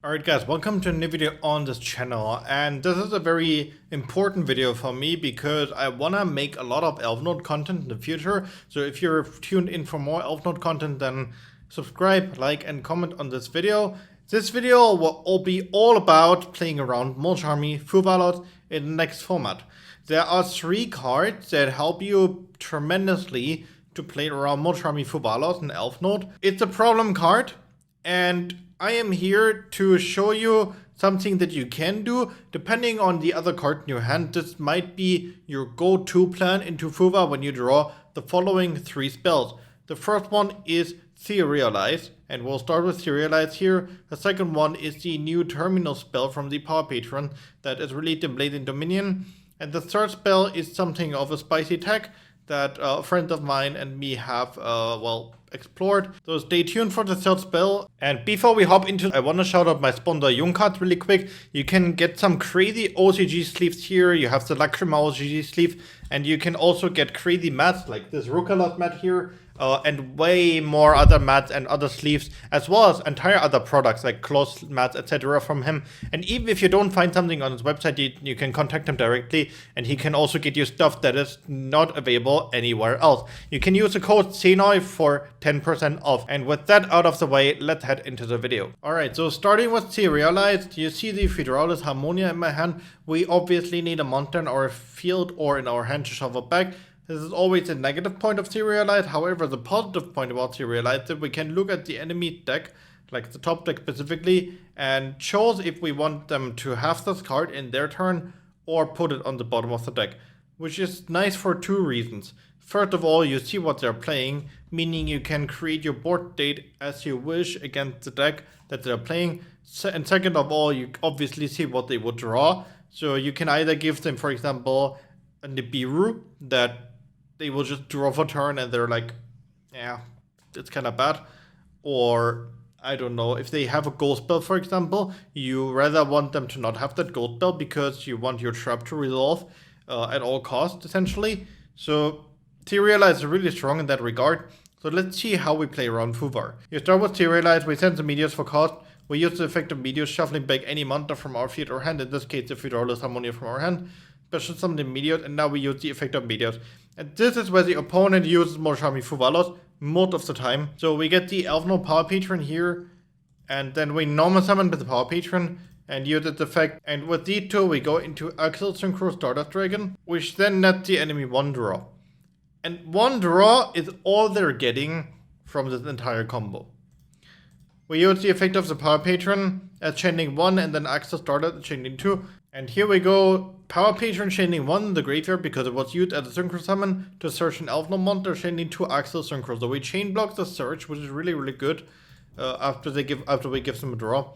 Alright guys, welcome to a new video on this channel, and this is a very important video for me because I wanna make a lot of ELFNOTE content in the future. So if you're tuned in for more ELFNOTE content, then subscribe, like and comment on this video. This video will all be all about playing around Most Army Fuwalos in the next format. There are 3 cards that help you tremendously to play around Most Army Fuwalos in ELFNOTE. It's a problem card, and I am here to show you something that you can do. Depending on the other card in your hand, this might be your go-to plan into Fuwa when you draw the following 3 spells. The first one is Serialize, and we'll start with Serialize here. The second one is the new terminal spell from the Power Patron that is released in Blade and Dominion. And the third spell is something of a spicy tech that a friend of mine and me have, explored. So stay tuned for the third spell. And before we hop into, I want to shout out my sponsor Jung cards really quick. You can get some crazy OCG sleeves here. You have the Lacrima OCG sleeve, and you can also get crazy mats like this Rukalot mat here. And way more other mats and other sleeves, as well as entire other products like clothes mats, etc. from him. And even if you don't find something on his website, you can contact him directly, and he can also get you stuff that is not available anywhere else. You can use the code SENOI for 10% off. And with that out of the way, let's head into the video. Alright, so starting with Serialized, you see the Fuwalos Harmonia in my hand. We obviously need a monster in our field or in our hand to shuffle back. This is always a negative point of Serialize. However, the positive point about Serialize is that we can look at the enemy deck, like the top deck specifically, and choose if we want them to have this card in their turn or put it on the bottom of the deck, which is nice for 2 reasons. First of all, you see what they're playing, meaning you can create your board state as you wish against the deck that they're playing. And second of all, you obviously see what they would draw. So you can either give them, for example, a Nibiru that they will just draw for turn and they're like, yeah, it's kind of bad. Or, I don't know, if they have a gold spell, for example, you rather want them to not have that gold spell because you want your trap to resolve at all costs, essentially. So, Serialize is really strong in that regard. So let's see how we play around Fuwa. You start with Serialize, we send the meteors for cost. We use the effect of meteors shuffling back any monster from our field or hand, in this case the Fuwalos Harmonia from our hand. Special summon the meteors, and now we use the effect of meteors. And this is where the opponent uses Most Army Fuwalos most of the time. So we get the ELFNOTE Power Patron here, and then we normal summon with the Power Patron and use its effect. And with these 2 we go into Axial Synchro Stardust Dragon, which then nets the enemy 1 draw. And 1 draw is all they're getting from this entire combo. We use the effect of the Power Patron as chaining 1 and then Axial Stardust chaining 2. And here we go, Power Patron chaining 1 in the graveyard because it was used as a synchro summon to search an ELFNOTE monster, chaining 2 Axial Synchro. So we chain block the search, which is really good after we give them a draw.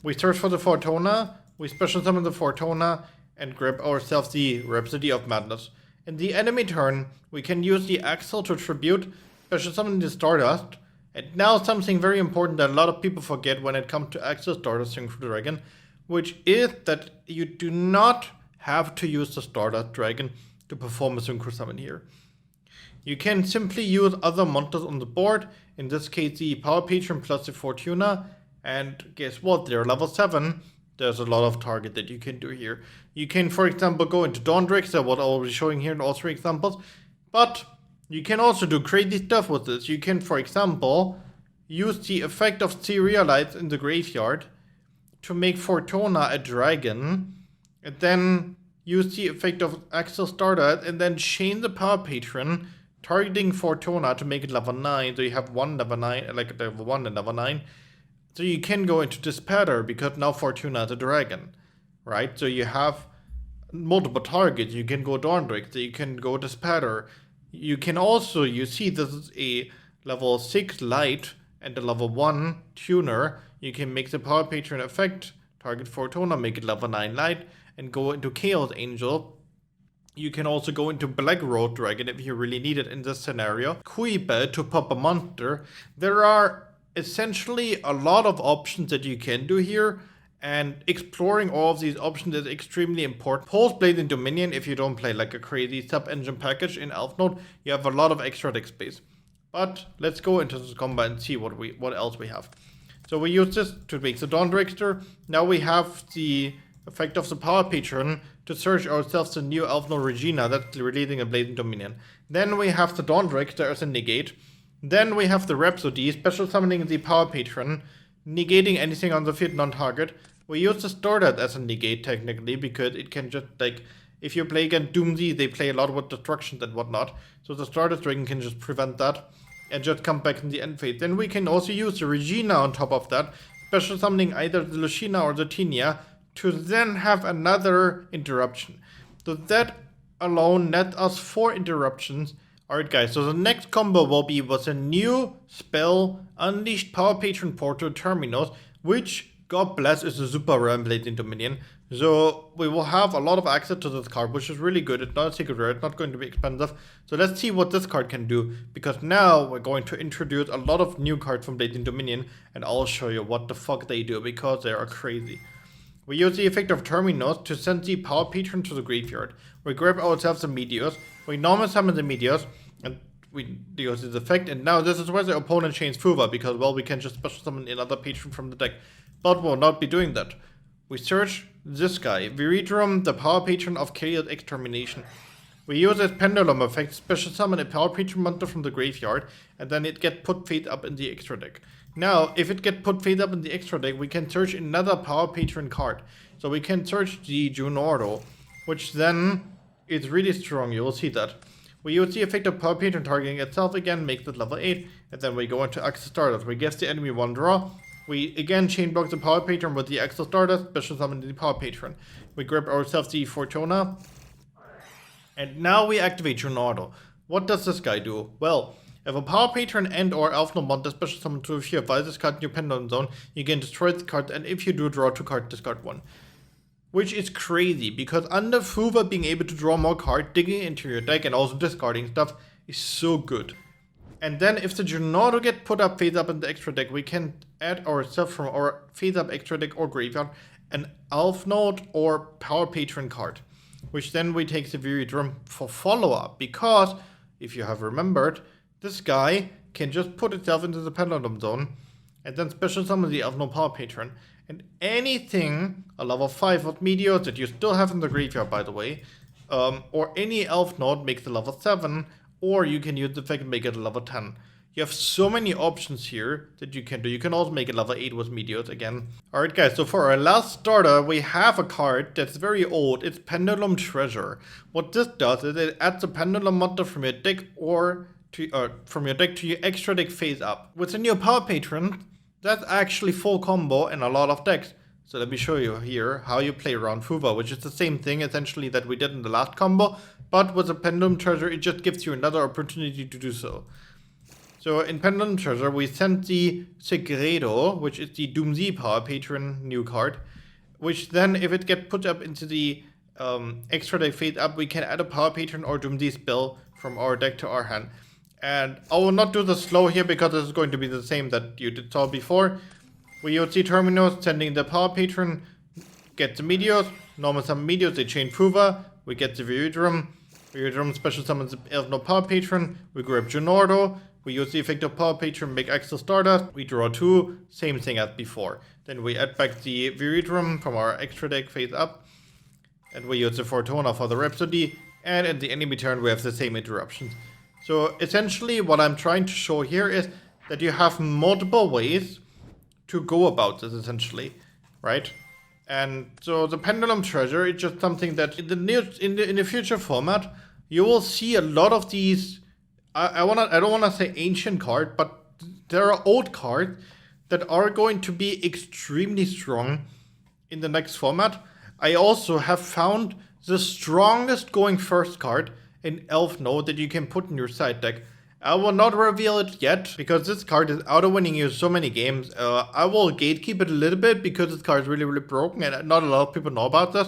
We search for the Fortuna, we special summon the Fortuna and grab ourselves the Rhapsody of Madness. In the enemy turn, we can use the Axial to tribute, special summon the Stardust. And now something very important that a lot of people forget when it comes to Axial Stardust Synchro Dragon, which is that you do not have to use the Stardust Dragon to perform a Synchro Summon here. You can simply use other monsters on the board, in this case the Power Patron plus the Fortuna, and guess what, they're level 7. There's a lot of target that you can do here. You can, for example, go into Dawndrake, that's what I'll be showing here in all 3 examples, but you can also do crazy stuff with this. You can, for example, use the effect of Serialize in the graveyard to make Fortuna a dragon, and then use the effect of Axial Stardust, and then chain the Power Patron, targeting Fortuna to make it level 9, so you have 1 level 9, like level 1 and level 9. So you can go into Despair, because now Fortuna is a dragon, right? So you have multiple targets, you can go Dawndrake, so you can go Despair. You can also, you see this is a level 6 light and a level 1 tuner. You can make the Power Patron effect, target Fortuna, make it level 9 light, and go into Chaos Angel. You can also go into Black Road Dragon if you really need it in this scenario. Kuibe to pop a monster. There are essentially a lot of options that you can do here, and exploring all of these options is extremely important. Post Blade and Dominion, if you don't play like a crazy sub-engine package in ELFNOTE, you have a lot of extra deck space. But let's go into this combat and see what else we have. So we use this to make the Dawn Trickster. Now we have the effect of the Power Patron to search ourselves the new ELFNOTE Regina that's releasing a Blazing Dominion. Then we have the Dawn Trickster as a negate. Then we have the Rhapsody, special summoning the Power Patron, negating anything on the field non-target. We use the Stardust as a negate technically, because it can just, like, if you play against Doomsday, they play a lot with destructions and whatnot. So the Stardust Dragon can just prevent that and just come back in the end phase. Then we can also use the Regina on top of that, special summoning either the Lucina or the Tinia, to then have another interruption. So that alone nets us 4 interruptions. Alright guys, so the next combo will be with a new spell, Unleashed Power Patron Portal Terminus, which, God bless, is a super rare Blazing Dominion. So we will have a lot of access to this card, which is really good. It's not a secret rare, it's not going to be expensive. So let's see what this card can do, because now we're going to introduce a lot of new cards from Blazing Dominion, and I'll show you what the fuck they do, because they are crazy. We use the effect of Terminus to send the Power Patron to the graveyard. We grab ourselves the Meteors, we normal summon the Meteors, and we use this effect, and now this is where the opponent chains Fuwa, because, well, we can just special summon another patron from the deck. But we'll not be doing that. We search this guy, Viridrum, the Power Patron of Chaos Extermination. We use this Pendulum effect, special summon a Power Patron monster from the graveyard, and then it gets put face up in the extra deck. Now, if it gets put face up in the extra deck, we can search another Power Patron card. So we can search the Junordo, which then is really strong, you will see that. We use the effect of Power Patron targeting itself again, makes it level 8, and then we go into Axis Stardust. We give the enemy 1 draw. We again chain block the Power Patron with the Axis Stardust, special summon the Power Patron. We grab ourselves the Fortuna, and now we activate Junordo. What does this guy do? Well, if a Power Patron and or ELFNOTE monster special summon to the field via this card in your Pendulum Zone, you can destroy the card, and if you do, draw 2 cards, discard 1. Which is crazy, because under Fuwa being able to draw more cards, digging into your deck and also discarding stuff is so good. And then if the Junordo get put up face up in the extra deck, we can add ourselves from our face up extra deck or graveyard an ELFNOTE or Power Patron card, which then we take the Viridrum for follow-up, because if you have remembered, this guy can just put itself into the Pendulum Zone and then special summon the ELFNOTE Power Patron. And anything a level 5 with Meteors that you still have in the graveyard, by the way, or any ELFNOTE makes a level 7, or you can use the effect and make it a level 10. You have so many options here that you can do. You can also make it level 8 with Meteors again. Alright guys, so for our last starter, we have a card that's very old. It's Pendulum Treasure. What this does is it adds a Pendulum monster from your deck or to from your deck to your extra deck face up. With the new Power Patron, that's actually full combo in a lot of decks. So let me show you here how you play around Fuwa, which is the same thing essentially that we did in the last combo, but with a Pendulum Treasure, it just gives you another opportunity to do so. So in Pendulum Treasure, we sent the Segredo, which is the Doomsday Power Patron new card, which then, if it gets put up into the extra deck face up, we can add a Power Patron or Doomsday spell from our deck to our hand. And I will not do the slow here because this is going to be the same that you did saw before. We use the Terminus, sending the Power Patron, get the Meteors, normal summon Meteors, they chain Fuwa, we get the Viridrum, Viridrum special summons the ELFNOTE Power Patron, we grab Junordo, we use the effect of Power Patron, make Axis Stardust, we draw 2, same thing as before. Then we add back the Viridrum from our extra deck face up, and we use the Fortuna for the Rhapsody, and in the enemy turn we have the same interruptions. So essentially what I'm trying to show here is that you have multiple ways to go about this essentially, right? And so the Pendulum Treasure is just something that in the future format you will see a lot of these. I don't wanna say ancient cards, but there are old cards that are going to be extremely strong in the next format. I also have found the strongest going first card in ELFNOTE that you can put in your side deck. I will not reveal it yet, because this card is auto-winning you so many games. I will gatekeep it a little bit, because this card is really, really broken, and not a lot of people know about this.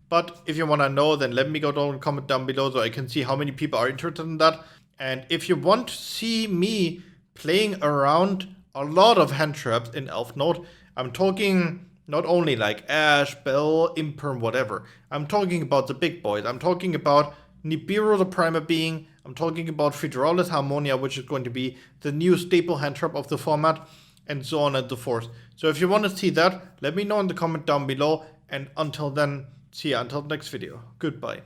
But if you want to know, then let me go down and comment down below so I can see how many people are interested in that. And if you want to see me playing around a lot of hand traps in ELFNOTE, I'm talking not only like Ash, Bell, Imperm, whatever. I'm talking about the big boys. I'm talking about Nibiru the Primer Being, I'm talking about Fuwalos Harmonia, which is going to be the new staple hand trap of the format. and so on and so forth. So if you want to see that, let me know in the comment down below. And until then, see ya until the next video. Goodbye.